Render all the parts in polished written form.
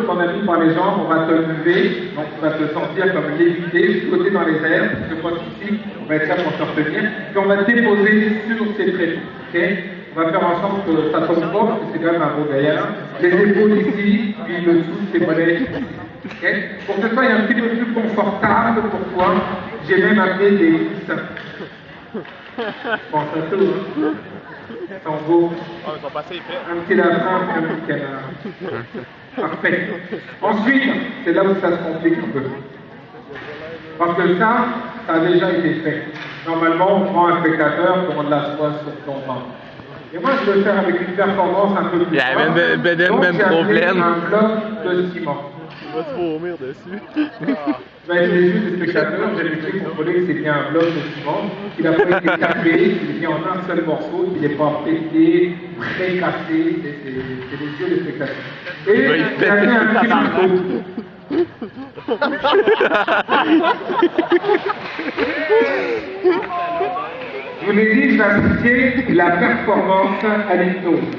qu'on a mis par les jambes, on va te lever, donc tu vas te sentir comme léviter, flotter dans les airs, je crois qu'ici, on va être là pour te retenir, puis on va te déposer sur tes trépieds, ok? On va faire en sorte que ça tombe pas, parce que c'est quand même un beau gaillard. Les épaules ici, puis le dessous, tes mollets ici. Okay? Pour que ce soit un petit peu plus confortable pour toi, j'ai même amené des coussins. Bon, ça tout, hein? Ils sont beaux. Un petit lapin, un petit canard. Parfait. Ensuite, c'est là où ça se complique un peu. Parce que ça a déjà été fait. Normalement, on prend un spectateur, on l'assoit sur ton ventre. Et moi, je veux le faire avec une performance un peu plus forte. Donc, j'ai amené un bloc de ciment. On va se vomir dessus. Je vais être les yeux des spectateurs, j'ai vérifié contrôler que c'est bien un bloc de ciment, qu'il n'a pas été tapé, qu'il est bien en un seul morceau, qu'il n'est pas pété, précassé, c'est les yeux des spectateurs. Et j'ai amené un petit marteau. Je vous l'ai dit, je vais associer la performance à l'hypnose.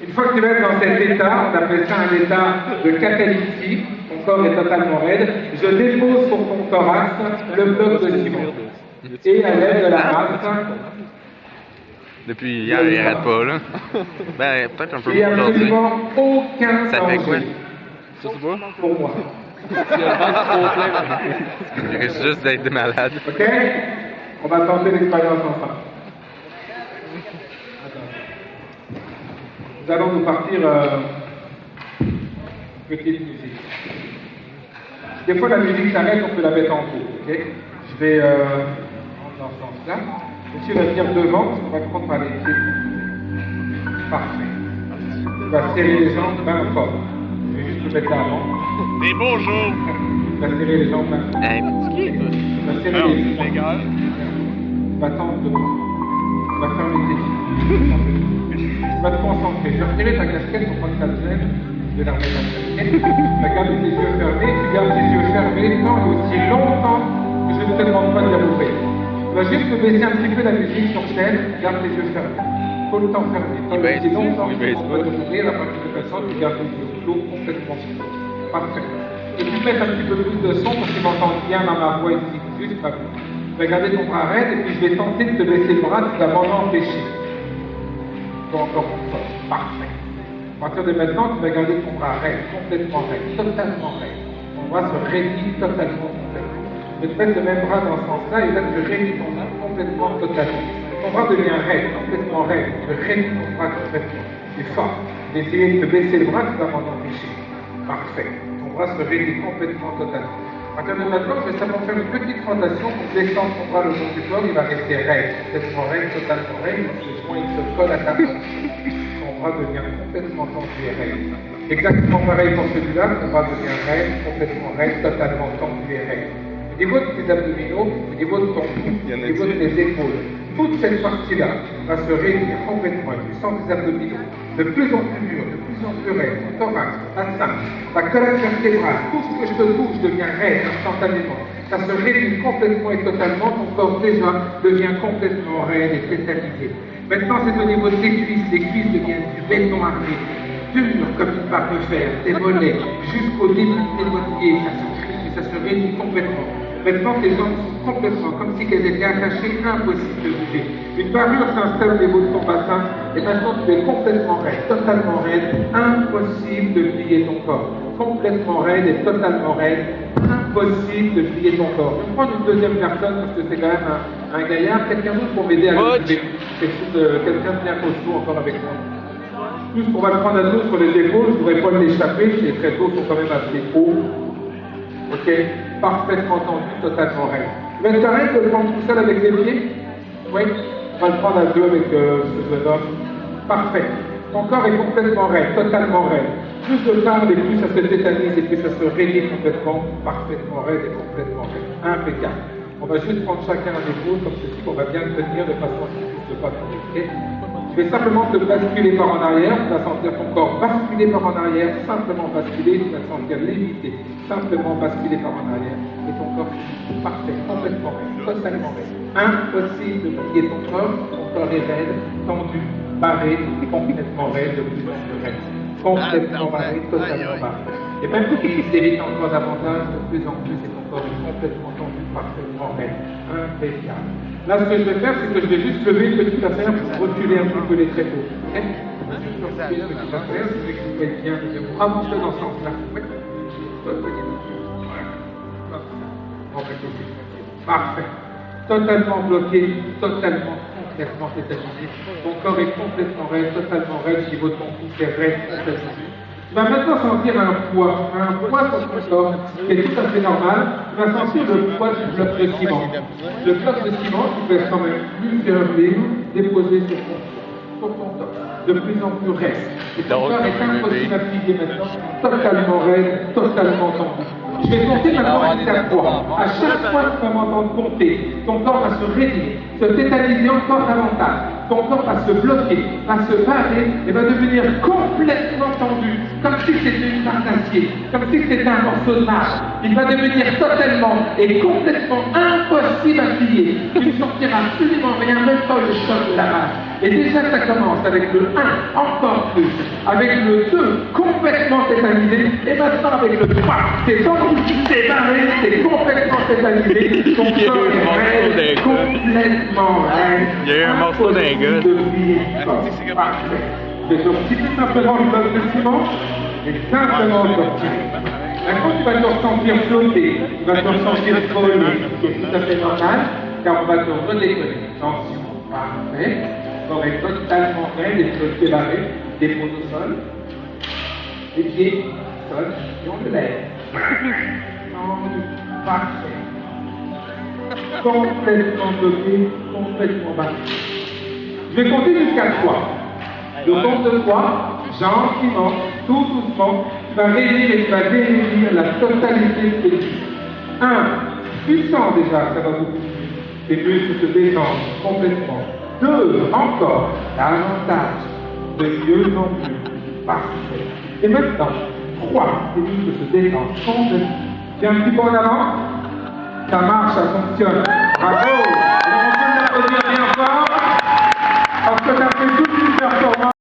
Une fois que tu vas être dans cet état, on appelle ça un état de catalypsie, ton corps est totalement raide, je dépose sur ton thorax le bloc de ciment. Et à l'aide de la masse, depuis hier, il arrête pas, là. Ben, peut-être un peu il n'y a aujourd'hui. absolument aucun Ça fait quoi? danger. Ça se voit? Pour moi. Il risque juste d'être malade. Ok? On va tenter l'expérience ensemble. Nous allons nous partir petite musique. Des fois, la musique s'arrête, on peut la mettre en cours. Ok? Je vais dans ce sens-là. Monsieur va venir devant, on va le prendre par les pieds. Parfait. Il va serrer les jambes bien fort. Je vais juste le mettre là avant. Des beaux jours! Il va serrer les jambes bien fort. Il va serrer les jambes. Il va tendre devant. Il va fermer tes pieds. Tu vas te concentrer. Je vais retirer ta casquette pour pas que ça te gêne. Je vais la remettre en casquette. Tu vas garder tes yeux fermés. Tu gardes tes yeux fermés tant et aussi longtemps que je ne te demande pas de les rouvrir. Tu vas juste baisser un petit peu la musique sur scène. Garde tes yeux fermés. Faut le temps fermé. Tant et aussi longtemps que je ne pas te rouvrir. À partir de façon, tu gardes les yeux clos complètement clos. Parfait. Et tu mets un petit peu plus de son parce que tu m'entends bien dans ma voix ici. Juste pas plus. Tu vas garder ton bras raide et puis je vais tenter de te baisser le bras. Tu vas m'en empêcher. Encore une fois. Parfait. À partir de maintenant, tu vas garder ton bras raide, complètement raide, totalement raide. Ton bras se raidit totalement, complètement. Je vais te mettre le même bras dans ce sens-là et là, tu raidis ton bras complètement, totalement. Ton bras devient raide, complètement raide. Tu raidis ton bras complètement. C'est fort. D'essayer de te baisser le bras, tu vas m'en empêcher. Parfait. Ton bras se raidit complètement, totalement. À partir de maintenant, je vais simplement faire une petite rotation pour descendre ton bras le long du corps, il va rester raide, complètement raide, totalement raide, ce joint il se colle à ta main. Ton bras devient complètement tendu et raide. Exactement pareil pour celui-là, ton bras devient raide, complètement raide, totalement tendu et raide. Au niveau de tes abdominaux, au niveau de ton cou, au niveau de tes épaules, toute cette partie-là va se réunir complètement, et tu sens tes abdominaux de plus en plus durs, de plus en plus raides, ton thorax, ta sein, ta colonne vertébrale, tout ce que je te bouge devient raide instantanément. Ça se réunit complètement et totalement, ton corps déjà devient complètement raide et tétanisé. Maintenant, c'est au niveau de tes cuisses, les cuisses deviennent du béton armé, dur comme une barre de fer, tes mollets, jusqu'au début de tes doigts de pied, ça se crispe, ça se réunit complètement. Maintenant, tes jambes sont complètement, comme si elles étaient attachées, impossible de bouger. Une barrière s'installe au niveau de ton bassin, et maintenant tu es complètement raide, totalement raide, impossible de plier ton corps. Complètement raide et totalement raide, impossible de plier ton corps. Je vais prendre une deuxième personne, parce que c'est quand même un gaillard, quelqu'un d'autre pour m'aider à le lever. Quelqu'un de bien costaud encore avec moi. Plus on va le prendre à dos sur les épaules, je ne voudrais pas l'échapper, les traits d'eau sont quand même assez hauts. Ok, parfaitement tendu, totalement raide. Tu vas être correct de le prendre tout seul avec les pieds? Oui, on va le prendre à deux avec ce jeune homme. Parfait. Ton corps est complètement raide, totalement raide. Plus je parle et plus ça se tétanise et plus ça se raidit complètement, parfaitement raide et complètement raide. Impeccable. On va juste prendre chacun un épaule comme ceci qu'on va bien tenir de façon à ce que tu ne pas tomber. Okay? Je vais simplement te basculer par en arrière, tu vas sentir ton corps basculer par en arrière, simplement basculer, tu vas sentir léviter, simplement basculer par en arrière, et ton corps parfait, complètement raide, totalement raide. Impossible de plier ton corps est raide, tendu, barré, complètement raide, de plus en plus raide. Complètement barré, totalement barré. Et même si tu t'érites encore davantage, de plus en plus, et ton corps est complètement tendu, parfaitement raide, impeccable. Là, ce que je vais faire, c'est que je vais juste lever une petite affaire pour reculer un petit peu les tréteaux. Ok? Une petite affaire, c'est que vous faites bien de vous avancer dans ce sens-là. Parfait. Totalement bloqué, totalement, complètement tétanisé. Ton corps est complètement raide, totalement raide, au niveau de ton cou, c'est raide, complètement. Tu vas maintenant sentir un poids sur ton corps, qui est tout à fait normal. Tu vas sentir le poids du bloc de ciment. Le bloc de ciment, tu peux quand même plusieurs lignes déposées sur ton corps, de plus en plus raide. Et ton corps est impossible à plier maintenant, totalement raide, totalement tendu. Je vais compter maintenant jusqu'à 3. À chaque fois que tu vas m'entendre compter, ton corps va se raidir, se tétaniser encore davantage. Ton corps va se bloquer, va se barrer et va devenir complètement tendu, comme si c'était une barre d'acier, comme si c'était un morceau de marche. Il va devenir totalement et complètement impossible à plier. Tu ne sortiras absolument rien, même pas le choc de la base. Et déjà, ça commence avec le 1, encore plus, avec le 2, complètement tétanisé, et maintenant avec le 3, c'est tendu, c'est barré, c'est complètement tétanisé, ton corps est raide, complètement raide. Il y a eu un morceau d'un gars. Parfait. Je vais sortir simplement le bloc de ciment, et simplement le sortir. Maintenant, tu vas te ressentir flotter, tu vas te ressentir voler, c'est tout à fait normal, car on va te redécoller. Attention, parfait. Le corps est totalement raide, les pieds barrés, dépose au sol, les pieds, sol, et on le lève. Parfait. Complètement bloqué, complètement barré. Je vais compter jusqu'à 3. Je compte de 3, gentiment, tout doucement, tu vas réunir et tu vas réunir la totalité de tes muscles. 1. Tu sens déjà, ça va beaucoup mieux. Tes muscles se détendent complètement. 2. Encore, davantage, de mieux en plus. Parfait. Et maintenant, 3. Tes muscles se détendent complètement. Viens un petit peu en avant. Ça marche, ça fonctionne. Bravo!